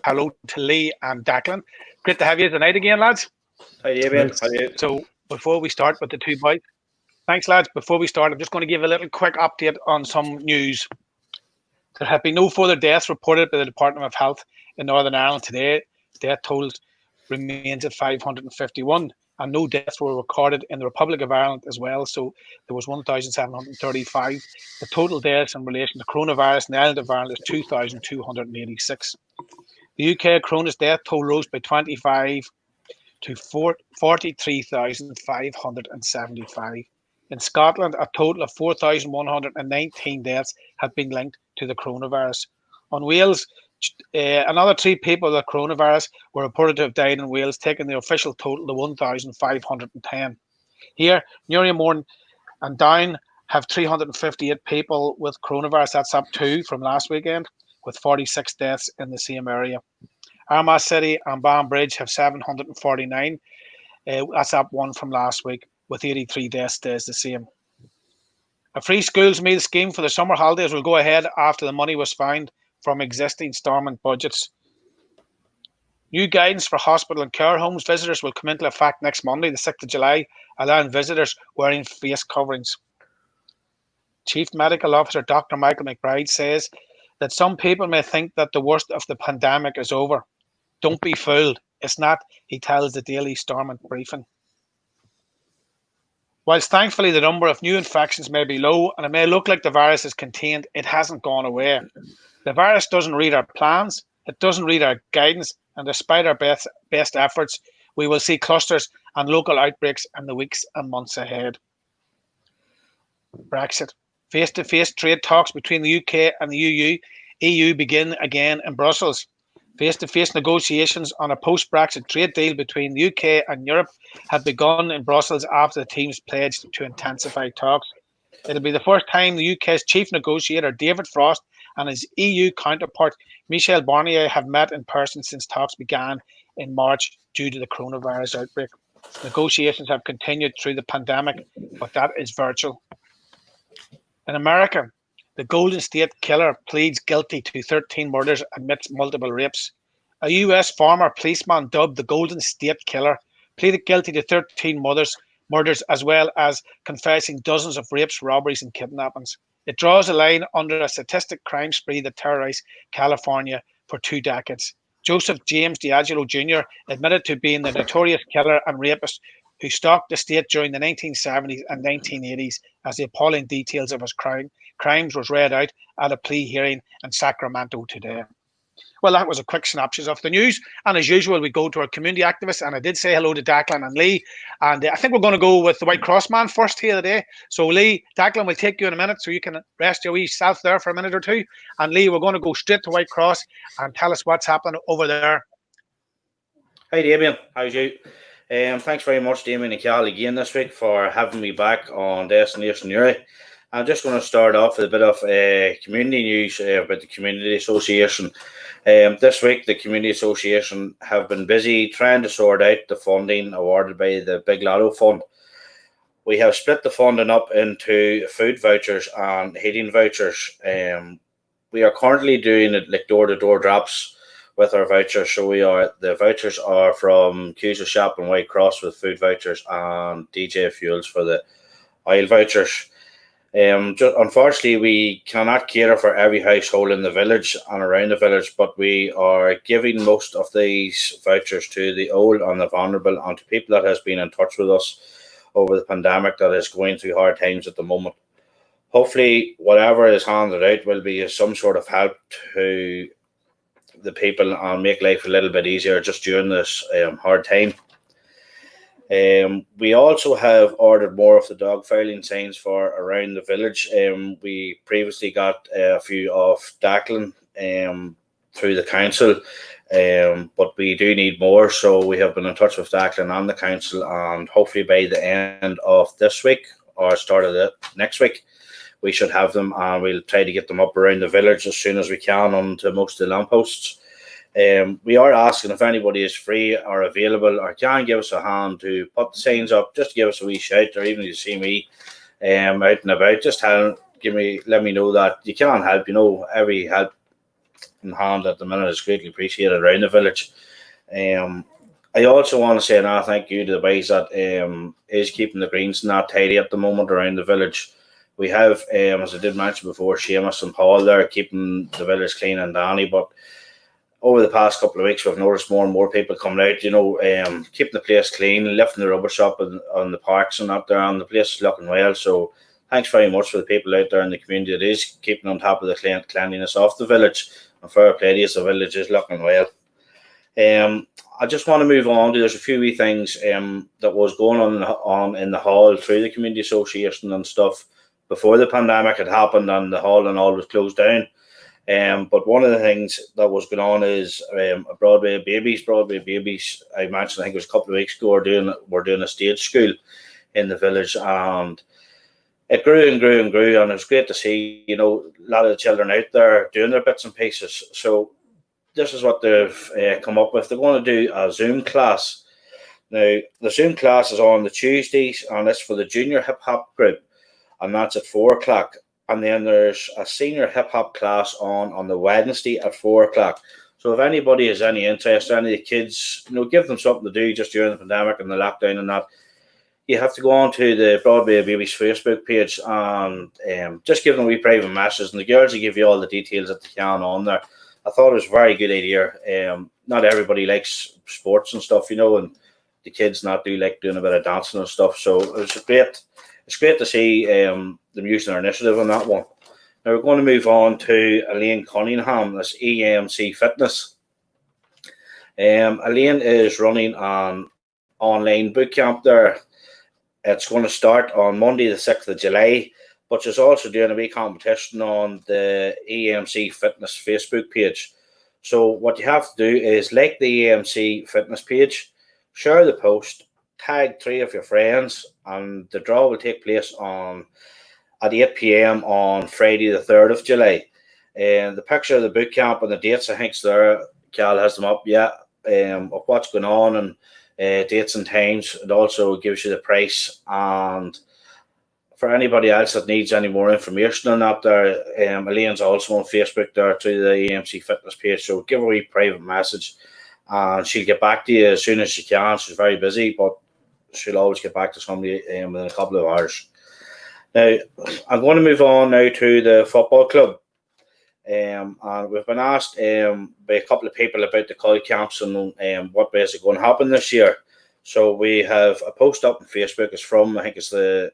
hello to Lee and Declan. Great to have you tonight again, lads. Hi, Damien. How are you? So, before we start with the two boys, thanks, lads. Before we start, I'm just going to give a little quick update on some news. There have been no further deaths reported by the Department of Health in Northern Ireland today. Death toll remains at 551, and no deaths were recorded in the Republic of Ireland as well. So there was 1,735. The total deaths in relation to coronavirus in the island of Ireland is 2,286. The UK coronavirus death toll rose by 25 to 43,575. In Scotland, a total of 4,119 deaths have been linked to the coronavirus. On Wales, another 3 people with coronavirus were reported to have died in Wales, taking the official total to 1,510. Here, Newry and Down have 358 people with coronavirus. That's up 2 from last weekend, with 46 deaths in the same area. Armagh City and Banbridge have 749. That's up 1 from last week, with 83 deaths stays the same. A free schools meal scheme for the summer holidays will go ahead after the money was found from existing Stormont budgets. New guidance for hospital and care homes visitors will come into effect next Monday, the 6th of July, allowing visitors wearing face coverings. Chief Medical Officer Dr. Michael McBride says that some people may think that the worst of the pandemic is over. Don't be fooled. It's not, he tells the Daily Stormont briefing. Whilst thankfully the number of new infections may be low and it may look like the virus is contained, it hasn't gone away. The virus doesn't read our plans, it doesn't read our guidance, and despite our best efforts, we will see clusters and local outbreaks in the weeks and months ahead. Brexit. Face-to-face trade talks between the UK and the EU begin again in Brussels. Face-to-face negotiations on a post-Brexit trade deal between the UK and Europe have begun in Brussels after the teams pledged to intensify talks. It'll be the first time the UK's chief negotiator, David Frost, and his EU counterpart, Michel Barnier, have met in person since talks began in March due to the coronavirus outbreak. Negotiations have continued through the pandemic, but that is virtual. In America, the Golden State Killer pleads guilty to 13 murders amidst multiple rapes. A US former policeman dubbed the Golden State Killer pleaded guilty to 13 murders as well as confessing dozens of rapes, robberies and kidnappings. It draws a line under a statistic crime spree that terrorized California for 2 decades. Joseph James D'Angelo Jr. admitted to being the notorious killer and rapist who stalked the state during the 1970s and 1980s as the appalling details of his crimes was read out at a plea hearing in Sacramento today. Well, that was a quick synopsis of the news. And as usual, we go to our community activists. And I did say hello to Declan and Lee. And I think we're going to go with the Whitecross man first here today. So Lee, Declan will take you in a minute so you can rest your wee self there for a minute or two. And Lee, we're going to go straight to Whitecross and tell us what's happening over there. Hi, Damien. How's you? Thanks very much, Damien and Cal, again this week for having me back on Destination Newry. I'm just going to start off with a bit of community news about the Community Association. This week, the Community Association have been busy trying to sort out the funding awarded by the Big Lotto Fund. We have split the funding up into food vouchers and heating vouchers. We are currently doing it like door-to-door drops with our vouchers. So the vouchers are from Cusack Shop and Whiteross with food vouchers and DJ Fuels for the oil vouchers. Unfortunately, we cannot cater for every household in the village and around the village, but we are giving most of these vouchers to the old and the vulnerable and to people that has been in touch with us over the pandemic that is going through hard times at the moment. Hopefully, whatever is handed out will be some sort of help to the people and make life a little bit easier just during this hard time. We also have ordered more of the dog filing signs for around the village. We previously got a few off Declan through the council, but we do need more. So we have been in touch with Declan and the council, and hopefully by the end of this week or start of the next week, we should have them, and we'll try to get them up around the village as soon as we can onto most of the lampposts. We are asking if anybody is free or available or can give us a hand to put the signs up, just to give us a wee shout, or even if you see me out and about, just let me know that you can help. Every help in hand at the minute is greatly appreciated around the village. I also want to say now thank you to the boys that is keeping the greens and that tidy at the moment around the village. We have, as I did mention before, Seamus and Paul there keeping the village clean and dandy, but over the past couple of weeks, we've noticed more and more people coming out, keeping the place clean, lifting the rubbish up on the parks and up there, and the place is looking well. So thanks very much for the people out there in the community that is keeping on top of the cleanliness of the village. And fair play to you, the village is looking well. I just want to move on to, there's a few wee things that was going on in the hall through the community association and stuff before the pandemic had happened and the hall and all was closed down. But one of the things that was going on is Broadway Babies, I mentioned, I think it was a couple of weeks ago, we're doing a stage school in the village, and it grew and grew and grew, and it was great to see, a lot of the children out there doing their bits and pieces. So this is what they've come up with. They're going to do a Zoom class. Now, the Zoom class is on the Tuesdays, and it's for the junior hip-hop group, and that's at 4 o'clock. And then there's a senior hip-hop class on the Wednesday at 4 o'clock. So if anybody has any interest, any of the kids, give them something to do just during the pandemic and the lockdown and that, you have to go on to the Broadway Babies Facebook page and just give them a wee private message, and the girls will give you all the details that they can on there. I thought it was a very good idea. Not everybody likes sports and stuff, and the kids not do like doing a bit of dancing and stuff. So it's great to see them using their initiative on that one. Now we're going to move on to Elaine Cunningham, that's EMC Fitness. Elaine is running an online boot camp there. It's going to start on Monday the 6th of July, but she's also doing a wee competition on the EMC Fitness Facebook page. So what you have to do is like the EMC Fitness page, share the post, tag 3 of your friends, and the draw will take place at 8 p.m. on Friday the 3rd of July. And the picture of the boot camp and the dates, I think, there, Cal has them up, of what's going on and dates and times. It also gives you the price. And for anybody else that needs any more information on that, there, Elaine's also on Facebook there through the EMC Fitness page. So give her a private message, and she'll get back to you as soon as she can. She's very busy, but she'll always get back to somebody within a couple of hours. Now, I'm going to move on now to the football club. And we've been asked by a couple of people about the call camps and what ways are going to happen this year. So we have a post up on Facebook. It's from, I think it's the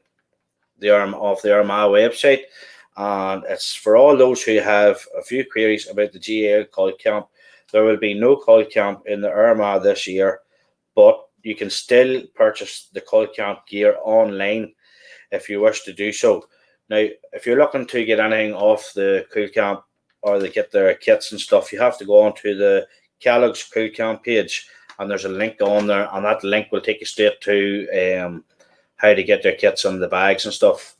Armagh website. And it's for all those who have a few queries about the GAL call camp. There will be no call camp in the Armagh this year, but you can still purchase the call camp gear online if you wish to do so. Now, if you're looking to get anything off the call camp or they get their kits and stuff, you have to go onto the Kellogg's call camp page, and there's a link on there, and that link will take you straight to how to get their kits and the bags and stuff.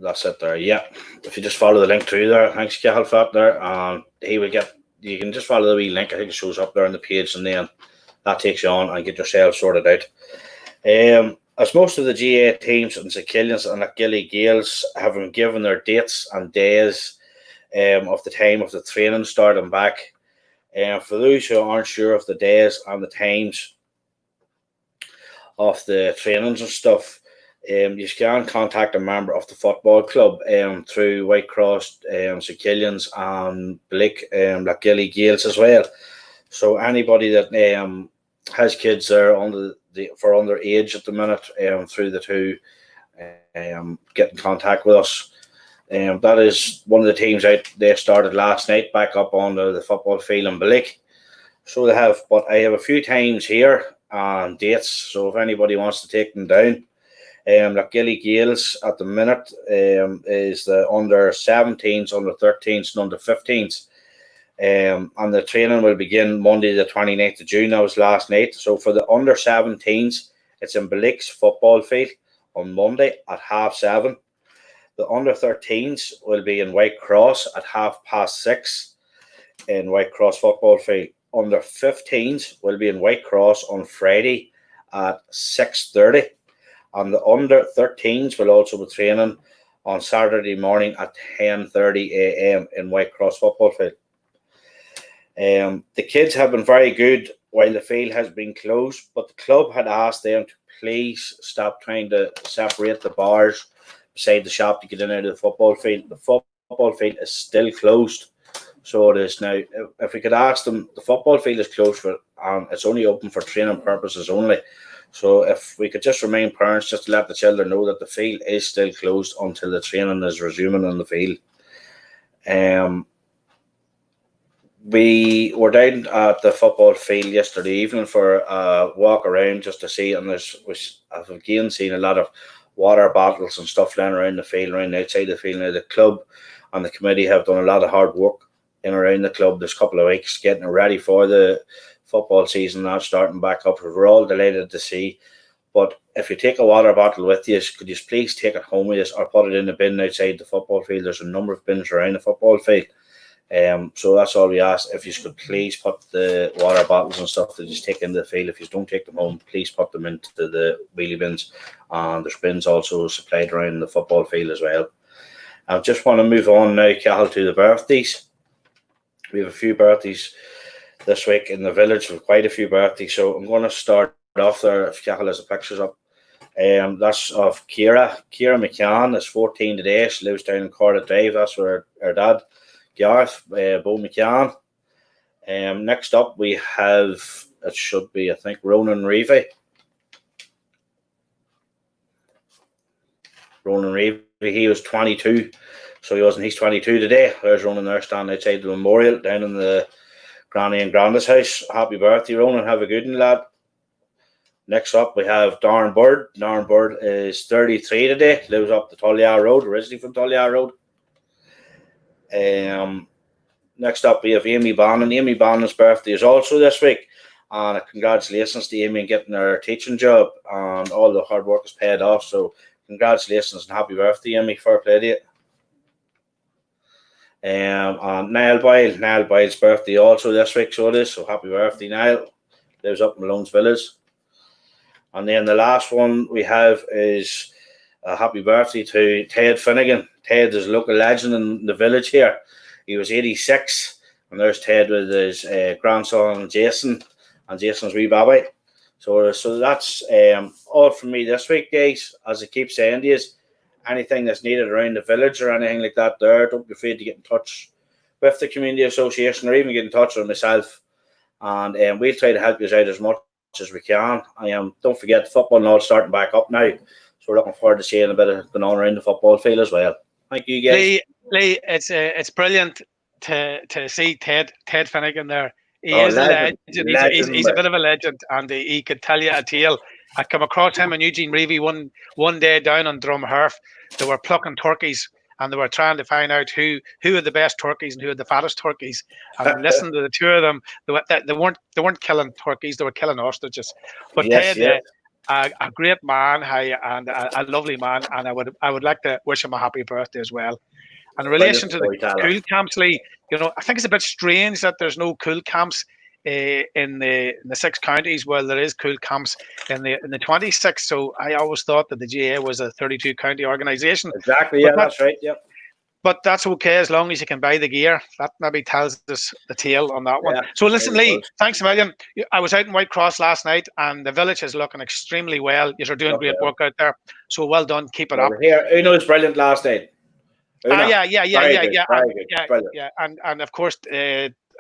That's it there. Yeah, if you just follow the link through there, thanks Cal for that there, and you can just follow the wee link. I think it shows up there on the page, and then that takes you on and get yourself sorted out. As most of the GA teams and St Killian's and Gilly Gales have been given their dates and days of the time of the training starting back. For those who aren't sure of the days and the times of the trainings and stuff, you can contact a member of the football club through Whiteross, St Killian's and Blick, like Gilly Gales as well. So anybody that has kids there under age at the minute, through the two, get in contact with us. That is one of the teams out. They started last night back up on the football field in Blick. So they have, but I have a few times here and dates. So if anybody wants to take them down, like Gilly Gales at the minute is the under 17s, under 13s, and under 15s. And the training will begin Monday the 29th of June. That was last night. So for the under 17s, it's in Blick's football field on Monday at 7:30. The under 13s will be in Whitecross at 6:30 in Whitecross football field. Under 15s will be in Whitecross on Friday at 6:30. And the under 13s will also be training on Saturday morning at 10:30 a.m. in Whiteross football field. The kids have been very good while the field has been closed, but the club had asked them to please stop trying to separate the bars beside the shop to get in and out of the football field. The football field is still closed, so it is now. If we could ask them, the football field is closed for, it's only open for training purposes only. So if we could just remind parents just to let the children know that the field is still closed until the training is resuming on the field. We were down at the football field yesterday evening for a walk around just to see, and I've again seen a lot of water bottles and stuff lying around the field, around outside the field. Now the club and the committee have done a lot of hard work in around the club this couple of weeks, getting it ready for the football season now starting back up. We're all delighted to see. But if you take a water bottle with you, could you please take it home with you or put it in the bin outside the football field? There's a number of bins around the football field. So that's all we ask. If you could please put the water bottles and stuff that you take into the field, if you don't take them home, please put them into the wheelie bins. And there's bins also supplied around the football field as well. I just want to move on now, Cathal, to the birthdays. We have a few birthdays this week in the village. We have quite a few birthdays. So I'm going to start off there if Cathal has the pictures up. That's of Ciara. Ciara McCann is 14 today. She lives down in Corda Drive. That's where her dad, Gareth, Bo McCann. Next up we have, it should be, I think, Ronan Reevy. Ronan Reevy, he was 22, so he's 22 today. There's Ronan there standing outside the memorial down in the Granny and Granda's house. Happy birthday, Ronan. Have a good one, lad. Next up we have Darren Bird. Darren Bird is 33 today. Lives up the Tullyar Road, originally from Tullyar Road. Next up we have Amy Bannon. Amy Bannon's birthday is also this week, and congratulations to Amy on getting her teaching job, and all the hard work is paid off. So congratulations and happy birthday, Amy. Fair play to you. And Niall Boyle's birthday also this week, so it is. So happy birthday, Niall. Lives up in Malone's Village. And then the last one we have is a happy birthday to Ted Finnegan. Ted is a local legend in the village here. He was 86, and there's Ted with his grandson Jason and Jason's wee baby. So that's all from me this week, guys. As I keep saying to you, anything that's needed around the village or anything like that there, don't be afraid to get in touch with the community association or even get in touch with myself. And we'll try to help you out as much as we can. Don't forget, the football and all starting back up now. So we're looking forward to seeing a bit of going on around the football field as well. Thank you, guys. Lee, it's brilliant to see Ted Finnegan there. He is legend. A legend. He's a bit of a legend, and he could tell you a tale. I come across him and Eugene Reevy one day down on Drumhearth. They were plucking turkeys, and they were trying to find out who had the best turkeys and who had the fattest turkeys. And listen to the two of them. They weren't killing turkeys; they were killing ostriches. But yes, Ted, a great man, and a lovely man, and I would like to wish him a happy birthday as well. And in relation to the cool camps, Lee, I think it's a bit strange that there's no cool camps in the 6 counties. Well, there is cool camps in the 26. So I always thought that the GA was a 32 county organisation. Exactly. Yeah, that's right. Yep. But that's okay as long as you can buy the gear. That maybe tells us the tale on that one. Yeah, so listen, Lee, thanks a million. I was out in Whitecross last night, and the village is looking extremely well. You're doing great work out there. So well done. Keep it up. Here, Uno was brilliant last night. Yeah. And of course,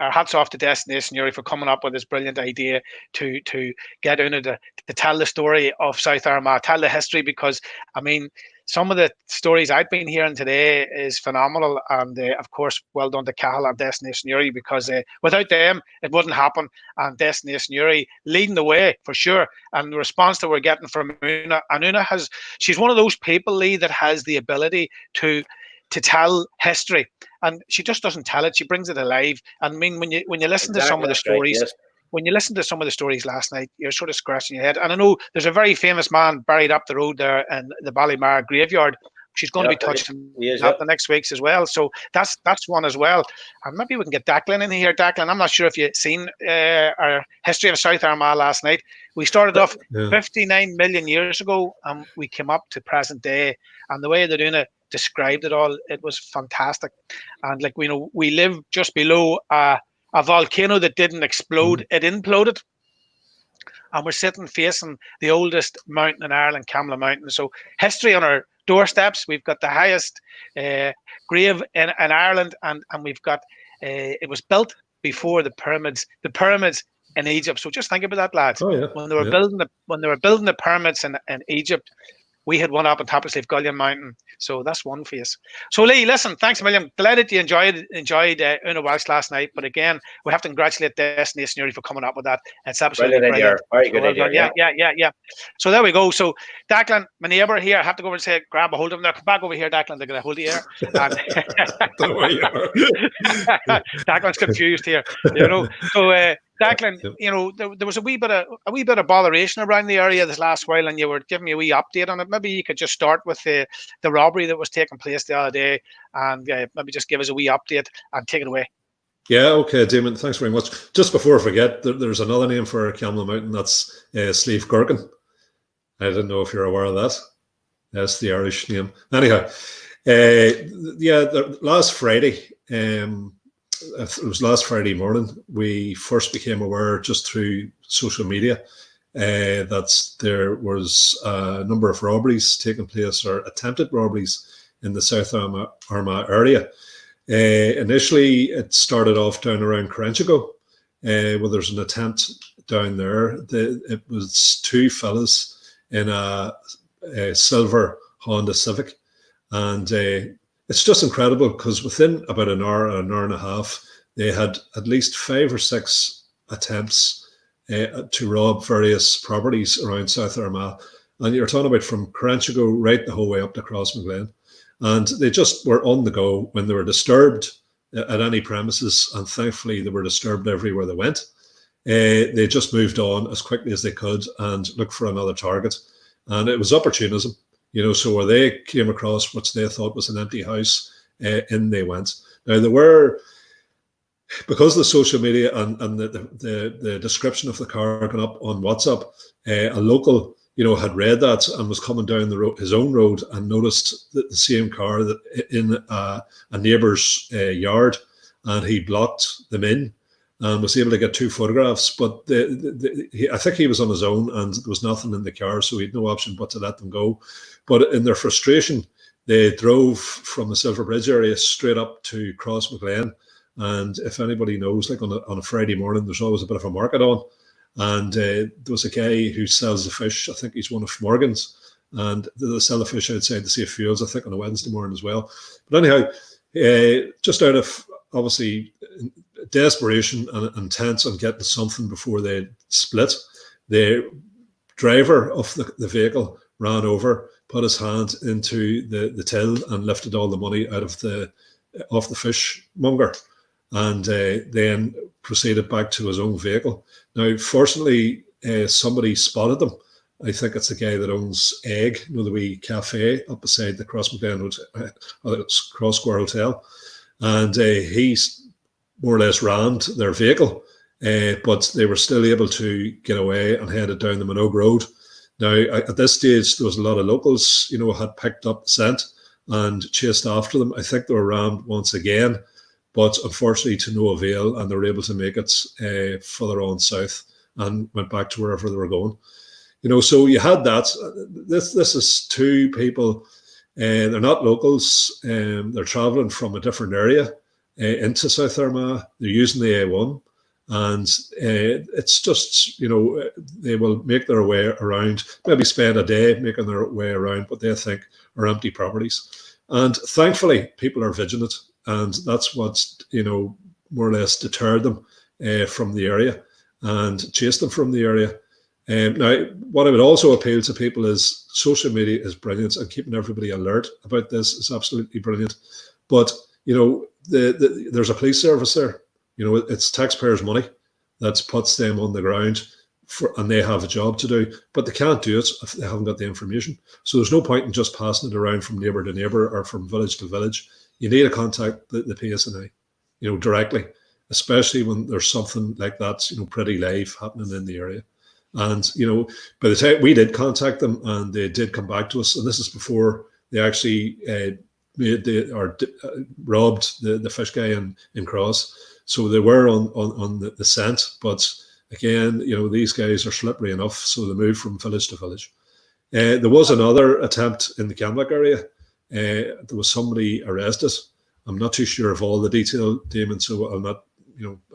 our hats off to Destination Uri for coming up with this brilliant idea to get Una to tell the story of South Armagh, tell the history, because I mean, some of the stories I've been hearing today is phenomenal, and of course, well done to Cathal and Destination Uri, because without them, it wouldn't happen. And Destination Uri leading the way for sure. And the response that we're getting from Una, and Una she's one of those people, Lee, that has the ability to tell history, and she just doesn't tell it, she brings it alive. And I mean, when you listen to some of the stories, when you listen to some of the stories last night, you're sort of scratching your head. And I know there's a very famous man buried up the road there in the Ballymar graveyard. She's going to be touching that the next weeks as well. So that's one as well. And maybe we can get Declan in here. Declan, I'm not sure if you've seen our history of South Armagh last night. We started off 59 million years ago, and we came up to present day. And the way they're doing it, described it all. It was fantastic. And like, we live just below a volcano that didn't explode. It imploded. And we're sitting facing the oldest mountain in Ireland, Camlough Mountain. So history on our doorsteps. We've got the highest grave in Ireland, and we've got it was built before the pyramids. The pyramids in Egypt. So just think about that, lads. Oh, yeah. When they were building the pyramids in Egypt, we had one up on top of Slave Mountain. So that's one face. So Lee, listen, thanks a million. Delighted you enjoyed Una Welsh last night. But again, we have to congratulate Destination Uri for coming up with that. It's absolutely brilliant. Very good idea. Yeah. So there we go. So Declan, my neighbour here, I have to go over and say, grab a hold of him there. Come back over here, Declan. They're going to hold you here. Declan's confused here. So Declan, there was a wee bit of botheration around the area this last while, and you were giving me a wee update on it. Maybe you could just start with the robbery that was taking place the other day, and maybe just give us a wee update and take it away. Yeah, okay, Damon, thanks very much. Just before I forget, there's another name for Camlough Mountain, that's Slieve Gurkin. I didn't know if you're aware of that. That's the Irish name. Anyhow, last Friday, it was last Friday morning, we first became aware just through social media that there was a number of robberies taking place, or attempted robberies, in the South Armagh area. Initially, it started off down around Corantigo, where there's an attempt down there. It was two fellas in a silver Honda Civic, and it's just incredible because within about an hour and a half, they had at least 5 or 6 attempts to rob various properties around South Armagh. And you're talking about from Corantigo right the whole way up to Crossmaglen. And they just were on the go when they were disturbed at any premises. And thankfully, they were disturbed everywhere they went. They just moved on as quickly as they could and looked for another target. And it was opportunism. So where they came across what they thought was an empty house, in they went. Now, there were, because of the social media and the description of the car going up on WhatsApp, a local, had read that and was coming down his own road and noticed the same car that in a neighbour's yard, and he blocked them in and was able to get 2 photographs. But I think he was on his own and there was nothing in the car, so he had no option but to let them go. But in their frustration, they drove from the Silver Bridge area straight up to Crossmaglen. And if anybody knows, like on a Friday morning, there's always a bit of a market on. And there was a guy who sells the fish. I think he's one of Morgan's. And they sell the fish outside the Safe Fields, I think, on a Wednesday morning as well. But anyhow, just out of, obviously, desperation and intent on getting something before they split, the driver of the vehicle ran over, put his hand into the till and lifted all the money out of the fishmonger, and then proceeded back to his own vehicle. Now, fortunately, somebody spotted them. I think it's the guy that owns Egg, the wee cafe up beside the Crossmaglen Hotel, Cross Square Hotel, and he's more or less rammed their vehicle, but they were still able to get away and headed down the Minogue Road. Now, at this stage, there was a lot of locals, had picked up the scent and chased after them. I think they were rammed once again, but unfortunately to no avail, and they were able to make it further on south and went back to wherever they were going. So you had that. This is 2 people. They're not locals. They're travelling from a different area into South Armagh. They're using the A1. And it's just, they will make their way around, maybe spend a day making their way around what they think are empty properties. And thankfully, people are vigilant. And that's what's, more or less deterred them from the area and chased them from the area. Now, what I would also appeal to people is social media is brilliant, and keeping everybody alert about this is absolutely brilliant. But, there's a police service there. It's taxpayers' money that puts them on the ground, and they have a job to do, but they can't do it if they haven't got the information. So there's no point in just passing it around from neighbour to neighbour or from village to village. You need to contact the PSNI, directly, especially when there's something like that, pretty live happening in the area. And, by the time we did contact them and they did come back to us, and this is before they actually robbed the fish guy in Cross. So they were on the scent, but again, these guys are slippery enough, so they move from village to village. There was another attempt in the Camlough area. There was somebody arrested. I'm not too sure of all the detail, Damon, so I'll not,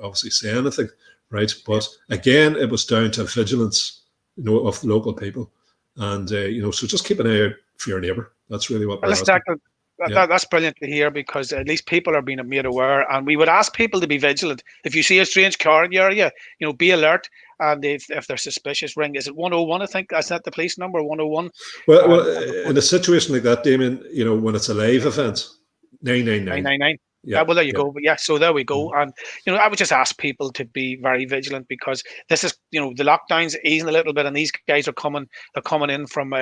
obviously say anything, right? But again, it was down to vigilance, of the local people. And, so just keep an eye out for your neighbour. That's really what we're asking. That's brilliant to hear, because at least people are being made aware, and we would ask people to be vigilant. If you see a strange car in your area, be alert. And if they're suspicious, ring. Is it 101? I think that's not the police number, 101. Well, in a situation like that, Damien, when it's a live event, 999. 999. Yeah, well, there you go. But yeah, so there we go. And I would just ask people to be very vigilant, because this is, the lockdown's easing a little bit, and these guys are coming in from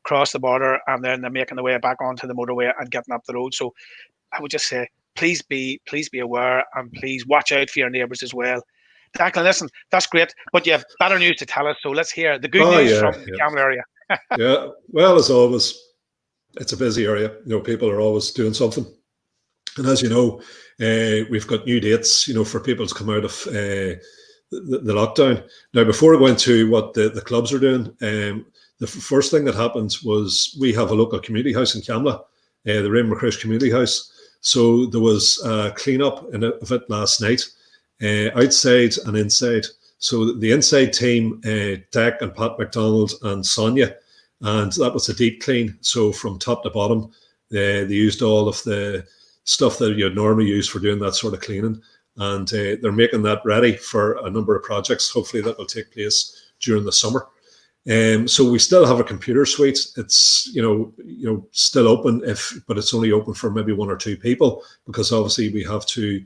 across the border, and then they're making their way back onto the motorway and getting up the road. So I would just say, please be aware, and please watch out for your neighbours as well. Declan, listen, that's great, but you have better news to tell us, so let's hear the good news from the Camlough area. Yeah, well, as always, it's a busy area. People are always doing something. And as you know, we've got new dates, for people to come out of the lockdown. Now, before I go into what the clubs are doing, the first thing that happened was we have a local community house in Camlough, the Rainbow Crush Community House. So there was a clean-up of it last night, outside and inside. So the inside team, Dak and Pat McDonald and Sonia, and that was a deep clean. So from top to bottom, they used all of the stuff that you'd normally use for doing that sort of cleaning. And they're making that ready for a number of projects. Hopefully that will take place during the summer. So we still have a computer suite. It's still open, but it's only open for maybe 1 or 2 people, because obviously we have to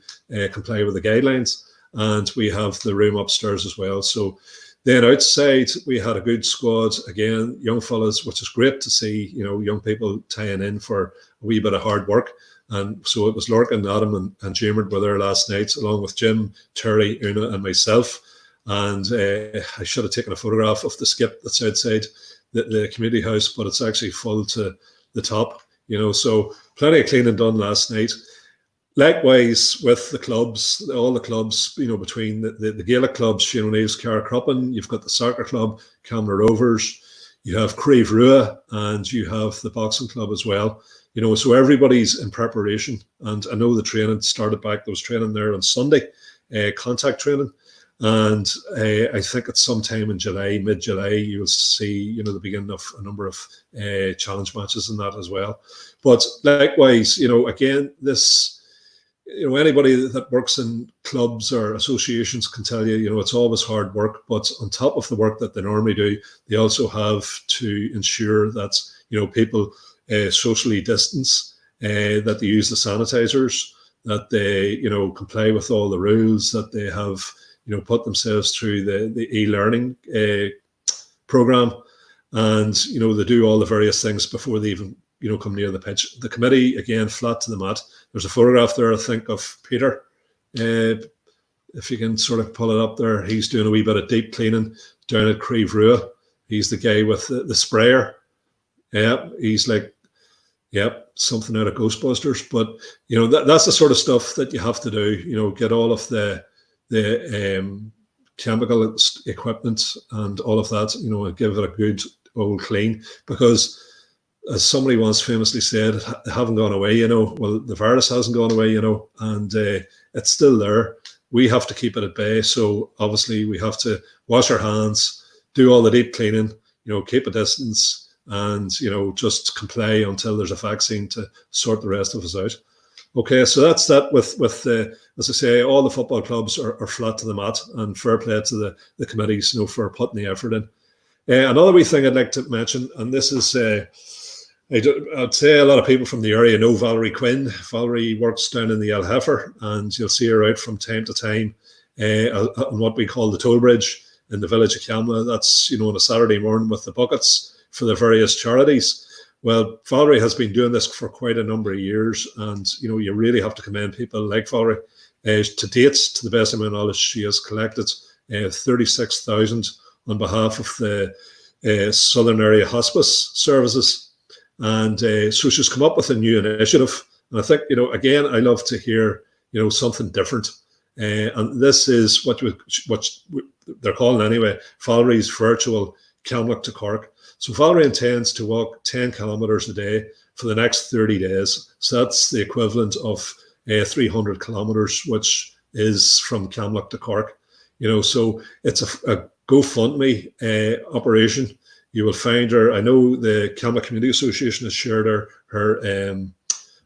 comply with the guidelines, and we have the room upstairs as well. So then outside we had a good squad again, young fellas, which is great to see. Young people tying in for a wee bit of hard work. And so it was Lorcan, Adam, and Jamerd were there last night, along with Jim, Terry, Una, and myself. And I should have taken a photograph of the skip that's outside the community house, but it's actually full to the top, so plenty of cleaning done last night. Likewise with the clubs, all the clubs, between the Gaelic clubs, Shane O'Neill's Carracroppin, you've got the soccer club, Camlough Rovers, you have Creve Rua, and you have the boxing club as well. So everybody's in preparation. And I know the training started back, there was training there on Sunday, contact training. And I think it's sometime in July, mid-July, you'll see, the beginning of a number of challenge matches and that as well. But likewise, again, this, anybody that works in clubs or associations can tell you, it's always hard work. But on top of the work that they normally do, they also have to ensure that, people socially distance, that they use the sanitizers, that they, comply with all the rules, that they have, put themselves through the e-learning program, and they do all the various things before they even come near the pitch. The committee, again, flat to the mat. There's a photograph there, I think, of Peter. If you can sort of pull it up there, he's doing a wee bit of deep cleaning down at Creve Rua. He's the guy with the sprayer. Yeah, he's like, something out of Ghostbusters. But that's the sort of stuff that you have to do. Get all of the chemical equipment and all of that, and give it a good old clean, because as somebody once famously said, they haven't gone away, well, the virus hasn't gone away, and it's still there. We have to keep it at bay. So obviously we have to wash our hands, do all the deep cleaning, keep a distance, and, just comply until there's a vaccine to sort the rest of us out. Okay, so that's that with as I say, all the football clubs are flat to the mat, and fair play to the committees, for putting the effort in. Another wee thing I'd like to mention, and this is, I'd say a lot of people from the area know Valerie Quinn. Valerie works down in the El Heifer, and you'll see her out from time to time on what we call the toll bridge in the village of Camlough. That's, on a Saturday morning with the buckets for the various charities. Well, Valerie has been doing this for quite a number of years, and you really have to commend people like Valerie. To date, to the best of my knowledge, she has collected 36,000 on behalf of the Southern Area Hospice Services, And so she's come up with a new initiative. And I think, again, I love to hear, something different. And this is what they're calling anyway, Valerie's virtual Camlough to Cork. So Valerie intends to walk 10 kilometres a day for the next 30 days. So that's the equivalent of 300 kilometres, which is from Camlough to Cork. So it's a GoFundMe operation. You will find her. I know the Camlough Community Association has shared her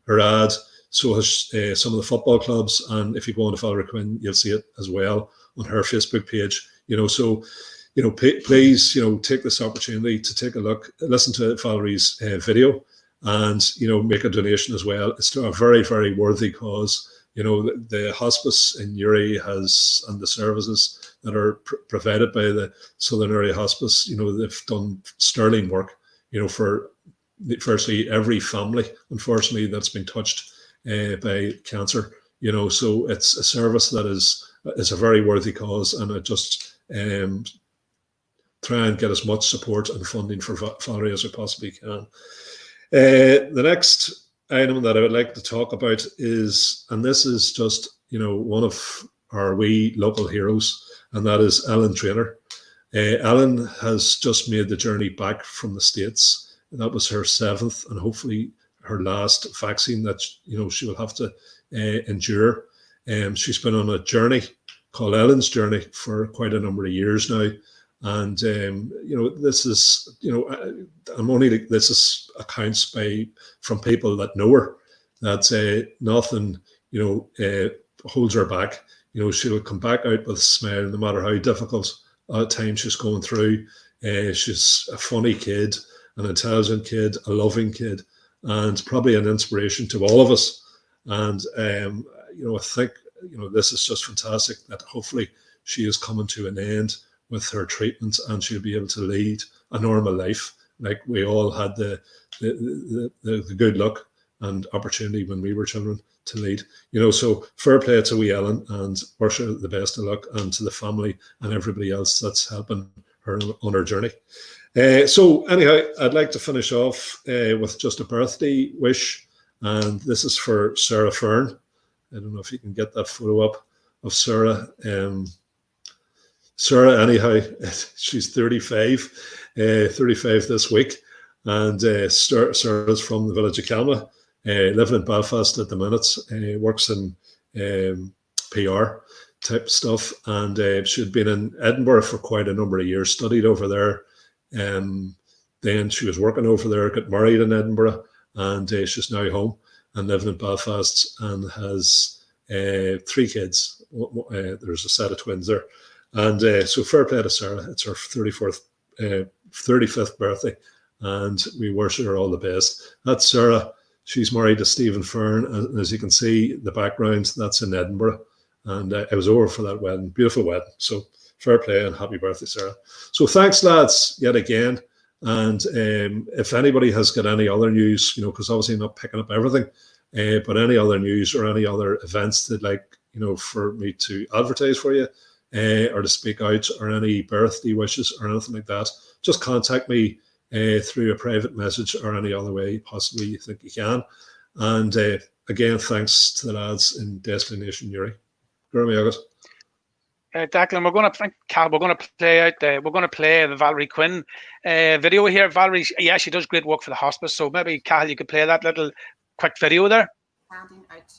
ad. So has some of the football clubs. And if you go on to Valerie Quinn, you'll see it as well on her Facebook page. So please, take this opportunity to take a look, listen to Valerie's video, and make a donation as well. It's to a very, very worthy cause. The hospice in Uri and the services that are provided by the Southern Area Hospice, they've done sterling work, for virtually every family, unfortunately, that's been touched by cancer. So it's a service that is a very worthy cause, and I just try and get as much support and funding for Valerie as we possibly can. The next item that I would like to talk about is, and this is just, one of our wee local heroes, and that is Ellen Traynor. Ellen has just made the journey back from the States. That was her 7th and hopefully her last vaccine that, she will have to endure. She's been on a journey called Ellen's Journey for quite a number of years now. And, this is, this is accounts from people that know her, that nothing, holds her back. She'll come back out with a smile no matter how difficult time she's going through. She's a funny kid, an intelligent kid, a loving kid, and probably an inspiration to all of us. And, I think, this is just fantastic that hopefully she is coming to an end with her treatments and she'll be able to lead a normal life like we all had the good luck and opportunity when we were children to lead. So fair play to wee Ellen, and wish her the best of luck, and to the family and everybody else that's helping her on her journey. So anyhow, I'd like to finish off with just a birthday wish, and this is for Sarah Fern. I don't know if you can get that photo up of Sarah. Sarah, anyhow, she's 35 this week, and Sarah's from the village of Camlough, living in Belfast at the minute, works in PR type stuff, and she'd been in Edinburgh for quite a number of years, studied over there, then she was working over there, got married in Edinburgh, and she's now home and living in Belfast, and has 3 kids. There's a set of twins there. And so fair play to Sarah. It's her 35th birthday, and we wish her all the best. That's Sarah. She's married to Stephen Fern, and as you can see, the background, that's in Edinburgh. And I was over for that wedding. Beautiful wedding. So fair play and happy birthday, Sarah. So thanks, lads, yet again. And if anybody has got any other news, because obviously I'm not picking up everything, but any other news or any other events they'd like, for me to advertise for you, or to speak out, or any birthday wishes or anything like that, just contact me through a private message or any other way possibly you think you can. And again, thanks to the lads in Destination Uri. Declan, we're going to play out the Valerie Quinn video here. Valerie, yeah, she does great work for the hospice. So maybe Cal, you could play that little quick video there. Standing out.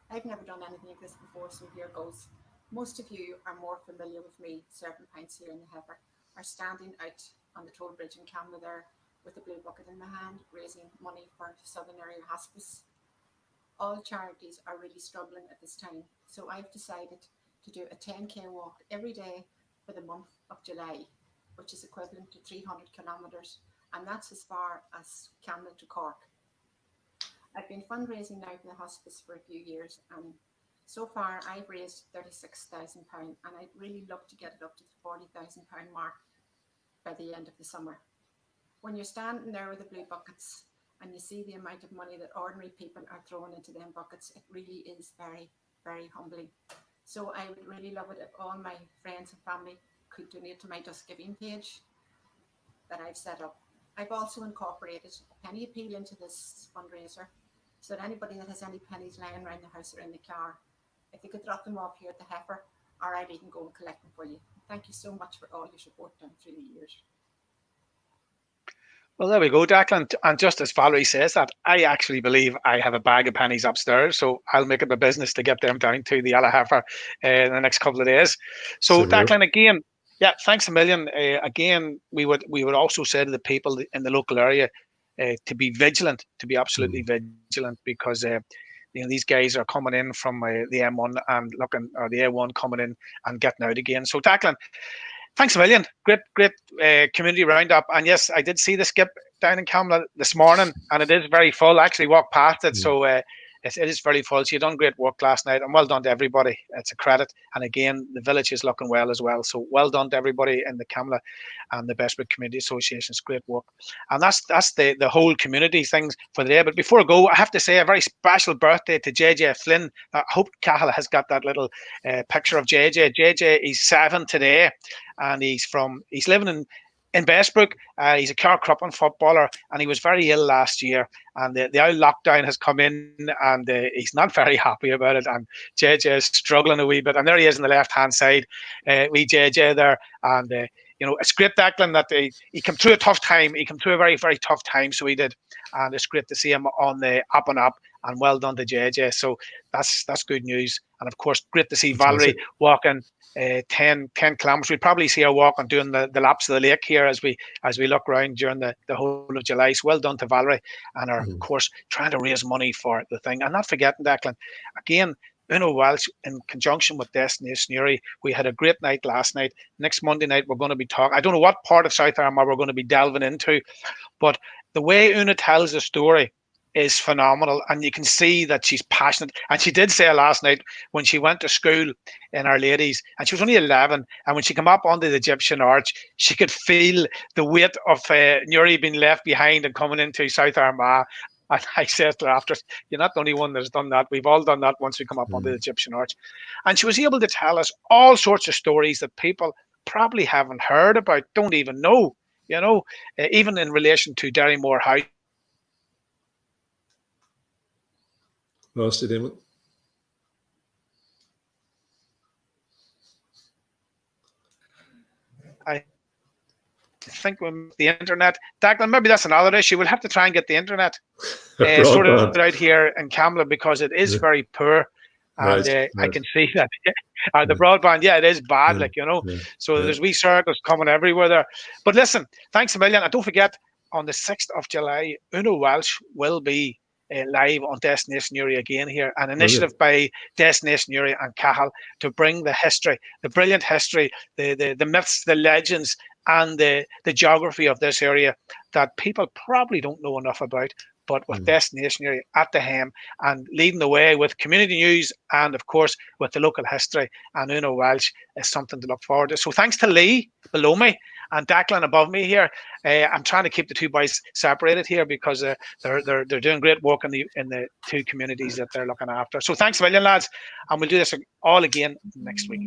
I've never done anything like this before, so here goes. Most of you are more familiar with me serving pints here in the Heather, are standing out on the toll bridge in Camlough there with a blue bucket in my hand, raising money for Southern Area Hospice. All charities are really struggling at this time, so I've decided to do a 10k walk every day for the month of July, which is equivalent to 300 kilometres, and that's as far as Camlough to Cork. I've been fundraising now for the hospice for a few years, and so far I've raised £36,000, and I'd really love to get it up to the £40,000 mark by the end of the summer. When you're standing there with the blue buckets and you see the amount of money that ordinary people are throwing into them buckets, it really is very, very humbling. So I would really love it if all my friends and family could donate to my Just Giving page that I've set up. I've also incorporated a penny appeal into this fundraiser, so that anybody that has any pennies lying around the house or in the car, if they could drop them off here at the heifer, or I'd even go and collect them for you. Thank you so much for all your support done through the years. Well, there we go, Declan. And just as Valerie says that, I actually believe I have a bag of pennies upstairs, so I'll make it a business to get them down to the Yellow Heifer in the next couple of days. So, Declan, again, yeah, thanks a million. Again, we would also say to the people in the local area to be vigilant, to be absolutely vigilant, because these guys are coming in from the M1 and looking, or the A1 coming in and getting out again. So, Declan, thanks a million. Great community roundup. And yes, I did see the skip down in Camlough this morning, and it is very full. I actually walked past it, so it is very full. So you've done great work last night, and well done to everybody. It's a credit. And again, the village is looking well as well. So well done to everybody in the Camlough and the Bessbrook Community Association's great work. And that's the whole community things for the day. But before I go, I have to say a very special birthday to JJ Flynn. I hope Cahill has got that little picture of JJ. JJ is 7 today, and he's living in Bessbrook. He's a car cropping footballer, and he was very ill last year, and the old lockdown has come in, and he's not very happy about it, and JJ is struggling a wee bit, and there he is on the left hand side, wee JJ there. And it's great, Declan, that he came through a tough time. He came through a very, very tough time, so he did, and it's great to see him on the up and up, and well done to JJ. So that's good news. And of course, great to see Valerie walking 10 kilometers. We'll probably see her walking, doing the laps of the lake here as we look around during the whole of July. So well done to Valerie, and her, of course, trying to raise money for the thing. And not forgetting, Declan, again, Una Welsh in conjunction with Destination Uri. We had a great night last night. Next Monday night, we're going to be talking. I don't know what part of South Armagh we're going to be delving into, but the way Una tells the story is phenomenal, and you can see that she's passionate. And she did say last night when she went to school in Our Ladies, and she was only 11, and when she came up onto the Egyptian Arch, she could feel the weight of Newry being left behind and coming into South Armagh. And I said to her after, you're not the only one that's done that. We've all done that once we come up onto the Egyptian Arch. And she was able to tell us all sorts of stories that people probably haven't heard about, don't even know, even in relation to Derrymore House. Lost you, Damon. I think with the internet, Declan, maybe that's another issue. We'll have to try and get the internet sorted out here in Camlough, because it is very poor. And I can see that the broadband, it is bad, so there's wee circles coming everywhere there. But listen, thanks a million. And don't forget, on the 6th of July, Una Welsh will be live on Destination Uri again here, an initiative by Destination Uri and Cahill to bring the history, the brilliant history, the myths, the legends, and the geography of this area that people probably don't know enough about. But with Destination Uri at the helm and leading the way with community news and, of course, with the local history, and Una Welsh is something to look forward to. So thanks to Lee below me and Declan above me here. I'm trying to keep the two boys separated here because they're doing great work in the two communities that they're looking after. So thanks a million, lads, and we'll do this all again next week.